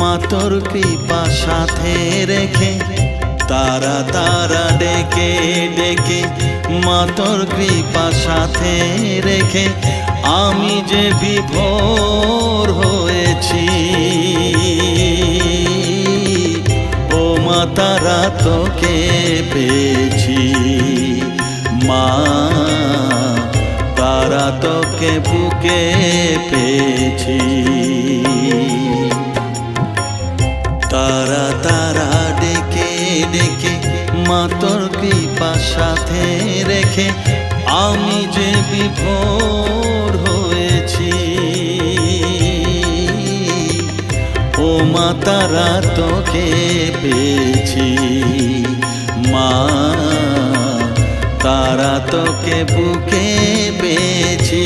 মা তোর কৃপা সাথে রেখে তারা তারা ডেকে ডেকে মা তোর কৃপা সাথে রেখে আমি যে বিভোর হয়েছি। ও মা তারা তোকে পেয়েছি, মা তারা তোকে বুকে পেয়েছি। তারা তারা ডেকে ডেকে মা তোর কৃপা সাথে রেখে আমি যে বিভোর হয়েছি। ও মা তারা তোকে পেয়েছি, মা তারা তোকে বুকে পেয়েছি।